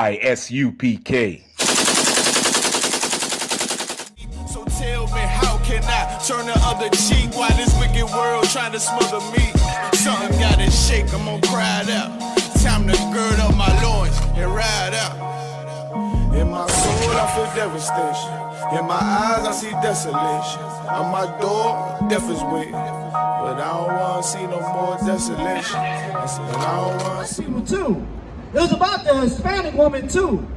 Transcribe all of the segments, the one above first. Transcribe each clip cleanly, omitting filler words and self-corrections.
I.S.U.P.K. So tell me, how can I turn the other cheek while this wicked world trying to smother me? Something gotta shake, I'm gonna cry it out. Time to gird up my loins and ride out. In my soul I feel devastation. In my eyes I see desolation. On my door, death is waiting. But I don't wanna see no more desolation. I said, I don't wanna see people too. It was about the Hispanic woman too.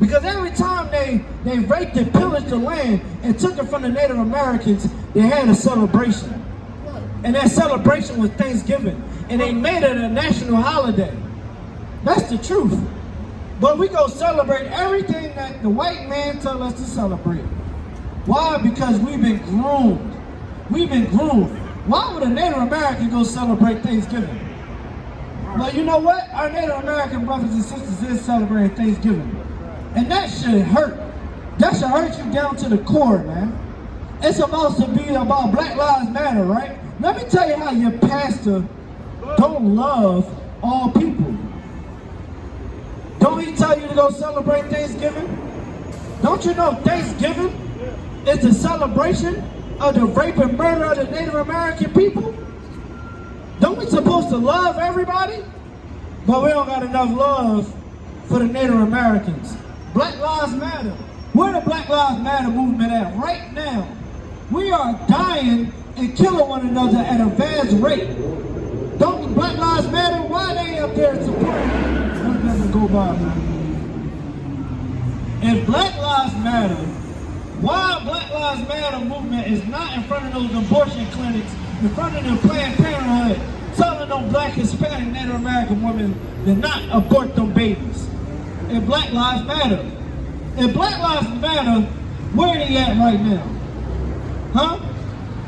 Because every time they raped and pillaged the land and took it from the Native Americans, they had a celebration. And that celebration was Thanksgiving. And they made it a national holiday. That's the truth. But we go celebrate everything that the white man tells us to celebrate. Why? Because we've been groomed. We've been groomed. Why would a Native American go celebrate Thanksgiving? Well, you know what? Our Native American brothers and sisters is celebrating Thanksgiving. And that should hurt. That should hurt you down to the core, man. It's supposed to be about Black Lives Matter, right? Let me tell you how your pastor don't love all people. Don't he tell you to go celebrate Thanksgiving? Don't you know Thanksgiving is the celebration of the rape and murder of the Native American people? Don't we supposed to love everybody? But we don't got enough love for the Native Americans. Black Lives Matter. Where the Black Lives Matter movement at right now? We are dying and killing one another at a vast rate. Don't Black Lives Matter? Why they up there supporting? Let them go by, man. If Black Lives Matter, why Black Lives Matter movement is not in front of those abortion clinics, in front of the Planned Parenthood, telling them Black, Hispanic, Native American women to not abort them babies? If Black Lives Matter. If Black Lives Matter, where they at right now? Huh?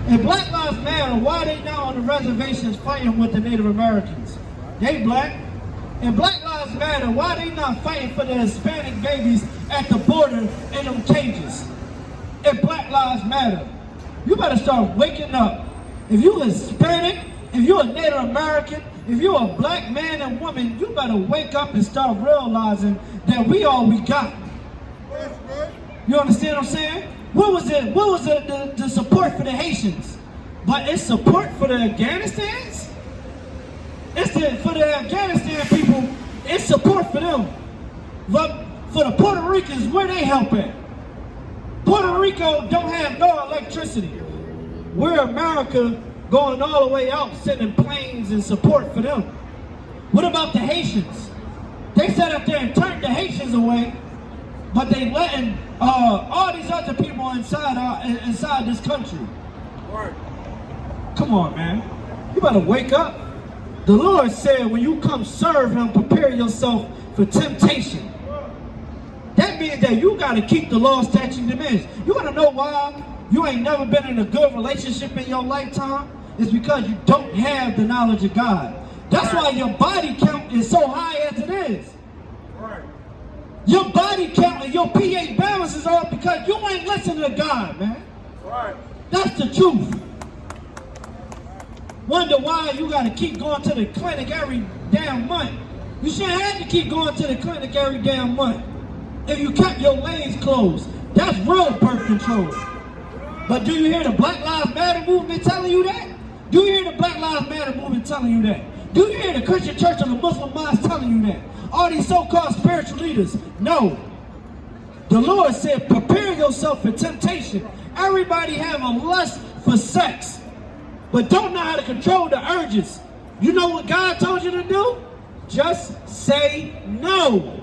If Black Lives Matter, why they now on the reservations fighting with the Native Americans? They black. If Black Lives Matter, why they not fighting for the Hispanic babies at the border in them cages? If Black Lives Matter, you better start waking up. If you Hispanic, if you're a Native American, if you're a black man and woman, you better wake up and start realizing that we all we got. You understand what I'm saying? What was it? What was the support for the Haitians? But it's support for the Afghanistans? For the Afghanistan people, it's support for them. But for the Puerto Ricans, where they help at? Puerto Rico don't have no electricity. We're America going all the way out, sending planes and support for them. What about the Haitians? They sat up there and turned the Haitians away, but they letting all these other people inside this country. Right. Come on, man. You better wake up. The Lord said when you come serve him, prepare yourself for temptation. That means that you got to keep the law, statutes, and demands. You want to know why you ain't never been in a good relationship in your lifetime? It's because you don't have the knowledge of God. That's why your body count is so high as it is. Right. Your body count and your pH balance is off because you ain't listening to God, man. Right. That's the truth. Wonder why you got to keep going to the clinic every damn month. You shouldn't have to keep going to the clinic every damn month. If you kept your lanes closed, that's real birth control. But do you hear the Black Lives Matter movement telling you that? Do you hear the Black Lives Matter movement telling you that? Do you hear the Christian church and the Muslim minds telling you that? All these so-called spiritual leaders? No. The Lord said, prepare yourself for temptation. Everybody have a lust for sex, but don't know how to control the urges. You know what God told you to do? Just say no.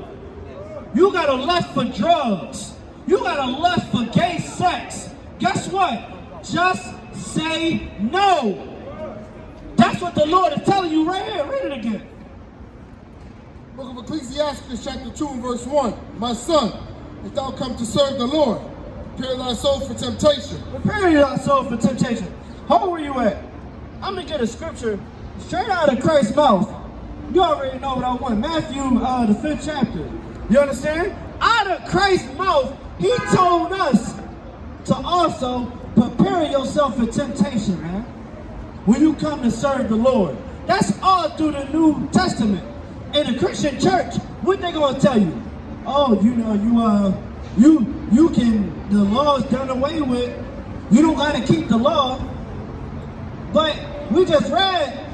You got a lust for drugs. You got a lust for gay sex. Guess what? Just say no. That's what the Lord is telling you right here. Read it again. Book of Ecclesiastes chapter 2 and verse 1. My son, if thou come to serve the Lord, prepare thy soul for temptation. Prepare thy soul for temptation. How old were you at? I'm going to get a scripture straight out of Christ's mouth. You already know what I want. Matthew, the 5th chapter. You understand? Out of Christ's mouth, he told us to also prepare yourself for temptation, man. When you come to serve the Lord. That's all through the New Testament. In the Christian church, what they going to tell you? oh, you know, you can, the law is done away with. You don't got to keep the law. But we just read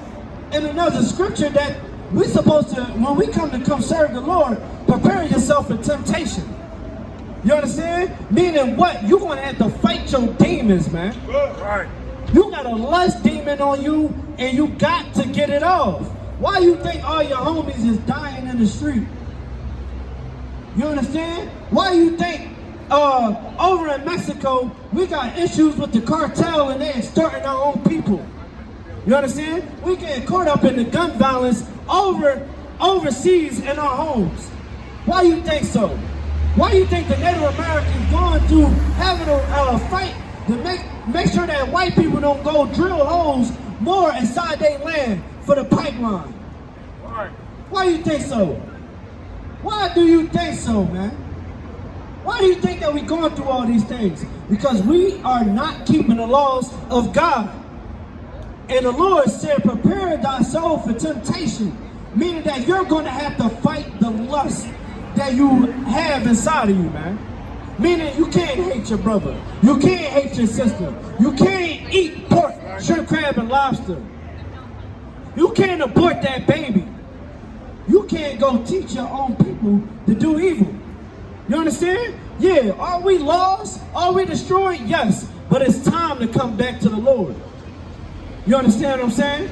in another scripture that we're supposed to, when we come serve the Lord, prepare yourself for temptation. You understand? Meaning what? You're going to have to fight your demons, man. Right. You got a lust demon on you, and you got to get it off. Why you think all your homies is dying in the street? You understand? Why you think over in Mexico, we got issues with the cartel and they extorting our own people? You understand? We get caught up in the gun violence overseas in our homes. Why you think so? Why you think the Native Americans going through having a fight to make sure that white people don't go drill holes more inside their land for the pipeline? Right. Why you think so? Why do you think so, man? Why do you think that we're going through all these things? Because we are not keeping the laws of God. And the Lord said, prepare thy soul for temptation, meaning that you're going to have to fight the lust that you have inside of you, man. Meaning you can't hate your brother. You can't hate your sister. You can't eat pork, shrimp, crab, and lobster. You can't abort that baby. You can't go teach your own people to do evil. You understand? Yeah, are we lost? Are we destroyed? Yes, but it's time to come back to the Lord. You understand what I'm saying?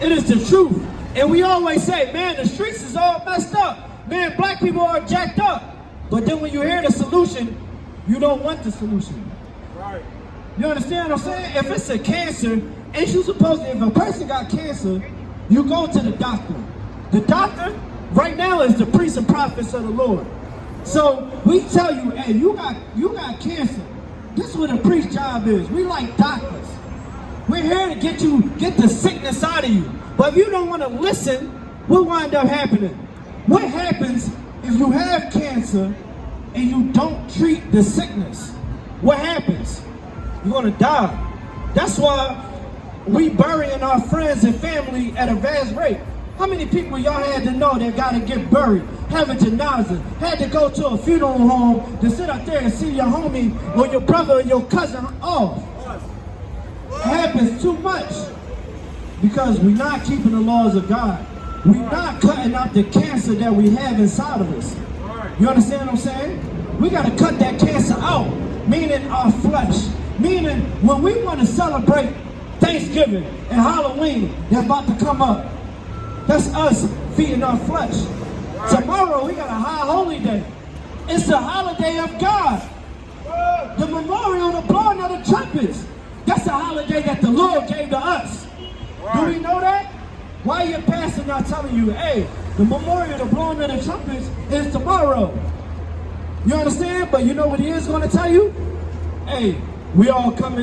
It is the truth. And we always say, man, the streets is all messed up. Man, black people are jacked up. But then when you hear the solution, you don't want the solution. Right. You understand what I'm saying? If it's a cancer, ain't you supposed to, if a person got cancer, you go to the doctor. The doctor, right now, is the priests and prophets of the Lord. So we tell you, hey, you got cancer. This is what a priest's job is. We like doctors. We're here to get the sickness out of you. But if you don't want to listen, what wind up happening? What happens if you have cancer and you don't treat the sickness? What happens? You're gonna die. That's why we burying our friends and family at a vast rate. How many people y'all had to know that gotta get buried, have a janazah, had to go to a funeral home to sit up there and see your homie or your brother or your cousin off? It happens too much because we're not keeping the laws of God. We're not cutting out the cancer that we have inside of us. You understand what I'm saying? We gotta cut that cancer out, meaning our flesh. Meaning when we want to celebrate Thanksgiving and Halloween that's about to come up, that's us feeding our flesh. Tomorrow we got a high holy day. It's the holiday of God. The memorial, the blowing of the trumpets. That's a holiday that the Lord gave to us. Do we know that? Why your pastor not telling you, hey, the memorial, the blowing of the trumpets is tomorrow? You understand? But you know what he is going to tell you? Hey, we all come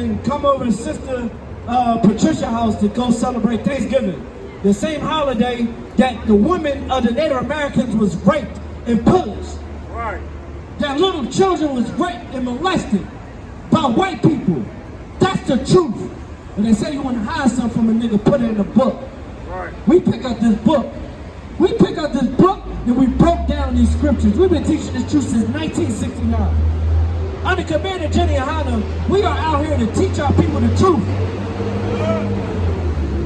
over to Sister Patricia's house to go celebrate Thanksgiving. The same holiday that the women of the Native Americans was raped and pillaged. Right. That little children was raped and molested by white people. That's the truth. And they say you want to hide something from a nigga, put it in a book. Right. We pick up this book. We pick up this book and we broke down these scriptures. We've been teaching this truth since 1969. Under Commander GEN.YAHANNA, we are out here to teach our people the truth.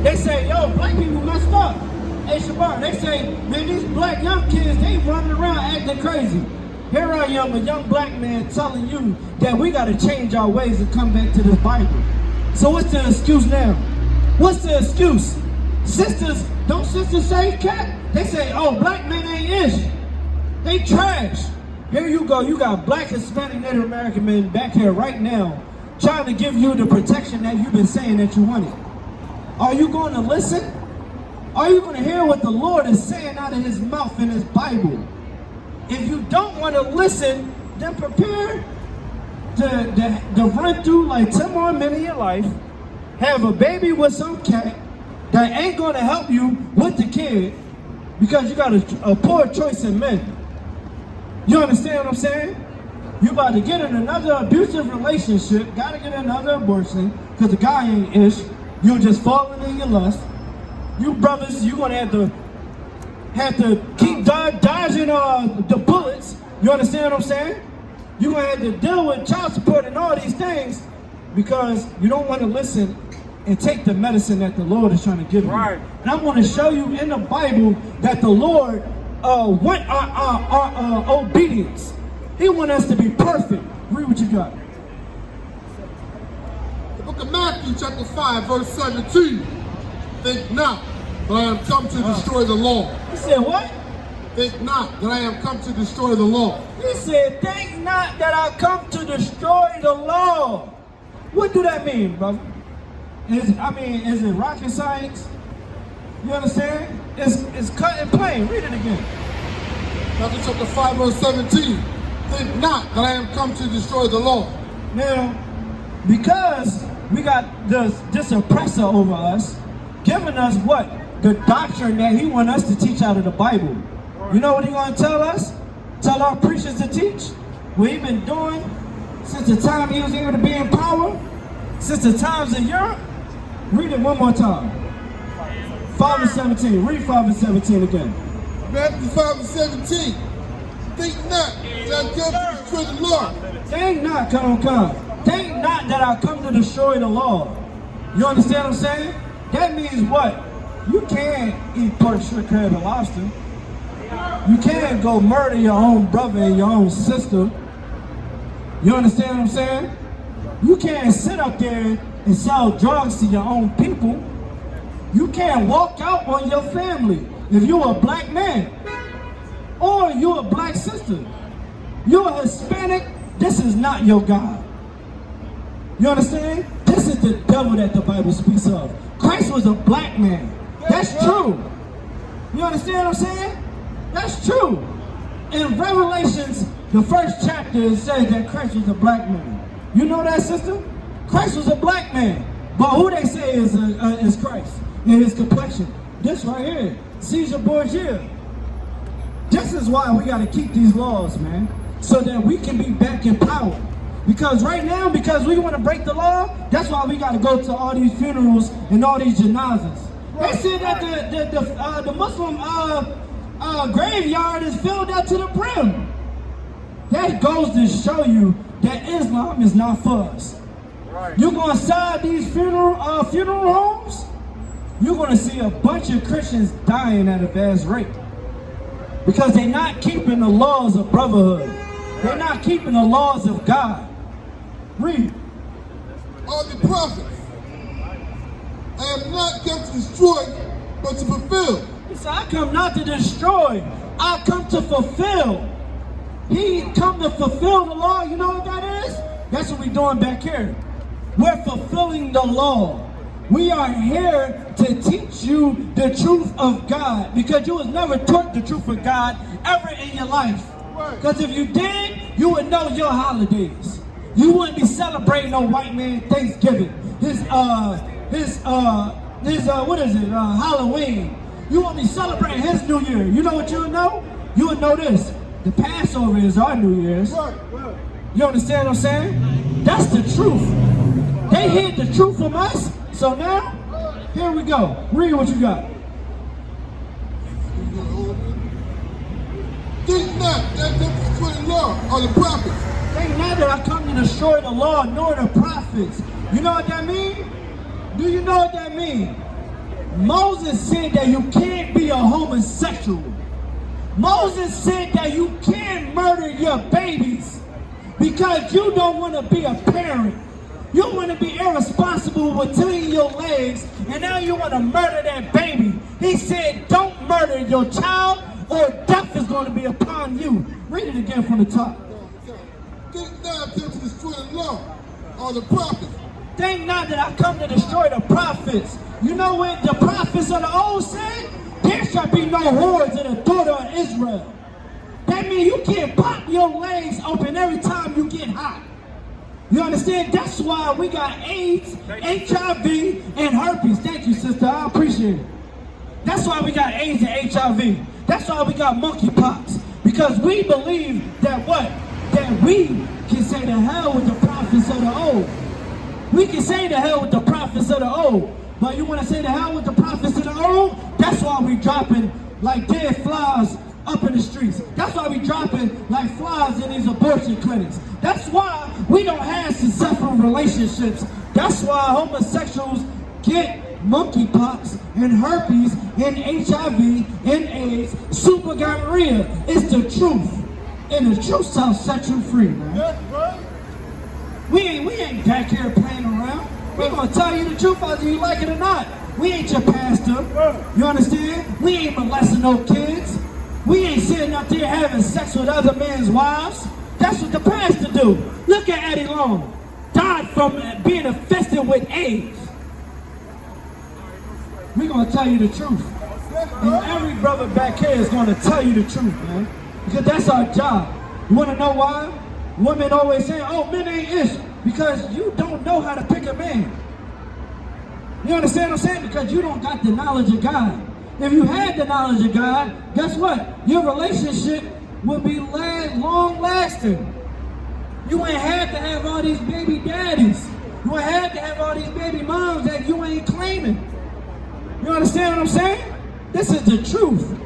They say, yo, black people messed up. Hey, Shabar, they say, man, these black young kids, they running around acting crazy. Here I am, a young black man telling you that we got to change our ways and come back to this Bible. So what's the excuse now? What's the excuse? Sisters, don't sisters say cat? They say, oh, black men ain't ish. They trash. Here you go, you got black, Hispanic, Native American men back here right now trying to give you the protection that you've been saying that you wanted. Are you going to listen? Are you going to hear what the Lord is saying out of his mouth in his Bible? If you don't want to listen, then prepare to run through like 10 more minutes of your life, have a baby with some cat that ain't going to help you with the kid because you got a poor choice in men. You understand what I'm saying? You about to get in another abusive relationship, gotta get another abortion, because the guy ain't ish. You're just falling in your lust. You brothers, you're gonna have to keep dodging the bullets. You understand what I'm saying? You're going to have to deal with child support and all these things because you don't want to listen and take the medicine that the Lord is trying to give you. Right. And I want to show you in the Bible that the Lord want our obedience. He wants us to be perfect. Read what you got. The book of Matthew, chapter 5, verse 17. Think not that I am come to destroy the law. He said what? Think not that I am come to destroy the law. He said, think not that I come to destroy the law. What do that mean, brother? Is it rocket science? You understand? It's cut and plain. Read it again. Matthew chapter 5, verse 17. Think not that I am come to destroy the law. Now, because we got this oppressor over us, giving us what? The doctrine that he wants us to teach out of the Bible. You know what he going to tell us? Tell our preachers to teach? What he been doing since the time he was able to be in power? Since the times of Europe? Read it one more time. 5 and 17. Read 5 and 17 again. Matthew 5 and 17. Think not that I come to destroy the law. Think not, come. Think not that I come to destroy the law. You understand what I'm saying? That means what? You can't eat pork, shrimp, crab, and lobster. You can't go murder your own brother and your own sister. You understand what I'm saying? You can't sit up there and sell drugs to your own people. You can't walk out on your family if you're a black man or you're a black sister. You're a Hispanic, this is not your God. You understand? This is the devil that the Bible speaks of. Christ was a black man. That's true. You understand what I'm saying? That's true. In Revelations, the first chapter, it says that Christ was a black man. You know that, sister? Christ was a black man. But who they say is Christ in his complexion? This right here, Caesar Borgia. This is why we got to keep these laws, man, so that we can be back in power. Because right now, because we want to break the law, that's why we got to go to all these funerals and all these janazas. They said that the Muslim graveyard is filled up to the brim. That goes to show you that Islam is not for us. Right. You're going to side these funeral homes, you're going to see a bunch of Christians dying at a vast rate. Because they're not keeping the laws of brotherhood. They're not keeping the laws of God. Read. All the prophets. I am not come to destroy, but to fulfill. He said, I come not to destroy. I come to fulfill. He come to fulfill the law. You know what that is? That's what we're doing back here. We're fulfilling the law. We are here to teach you the truth of God, because you was never taught the truth of God ever in your life. Because if you did, you would know your holidays. You wouldn't be celebrating no white man Thanksgiving. What is it? Halloween. You won't be celebrating his New Year. You know what you would know? You would know this. The Passover is our New Year's. You understand what I'm saying? That's the truth. They hid the truth from us. So now, here we go. Read what you got. Think not that I come to destroy the law or the prophets. Think not that I come to destroy the law nor the prophets. You know what that means? Do you know what that means? Moses said that you can't be a homosexual. Moses said that you can't murder your babies because you don't want to be a parent. You want to be irresponsible between your legs, and now you want to murder that baby. He said, don't murder your child, or death is going to be upon you. Read it again from the top. Think not I come to destroy the law or the prophets. Think not that I come to destroy the prophets. You know what the prophets of the old said? There shall be no whores in the daughter of Israel. That means you can't pop your legs open every time you get hot. You understand? That's why we got AIDS, HIV, and herpes. Thank you, sister. I appreciate it. That's why we got AIDS and HIV. That's why we got monkeypox. Because we believe that what? That we can say to hell with the prophets of the old. We can say to hell with the prophets of the old. But you want to say to hell with the prophets of the old? That's why we dropping like dead flies up in the streets. That's why we dropping like flies in these abortion clinics. That's why we don't have successful relationships. That's why homosexuals get monkeypox and herpes and HIV and AIDS, super gonorrhea. It's the truth. And the truth shall set you free, man. That's right. We ain't back here playing around. We're gonna tell you the truth whether you like it or not. We ain't your pastor. You understand? We ain't molesting no kids. We ain't sitting up there having sex with other men's wives. That's what the pastor do. Look at Eddie Long. Died from being infested with AIDS. We're gonna tell you the truth. And every brother back here is gonna tell you the truth, man. Because that's our job. You wanna know why? Women always say, oh, men ain't ish. Because you don't know how to pick a man. You understand what I'm saying? Because you don't got the knowledge of God. If you had the knowledge of God, guess what? Your relationship would be long lasting. You ain't had to have all these baby daddies. You ain't had to have all these baby moms that you ain't claiming. You understand what I'm saying? This is the truth.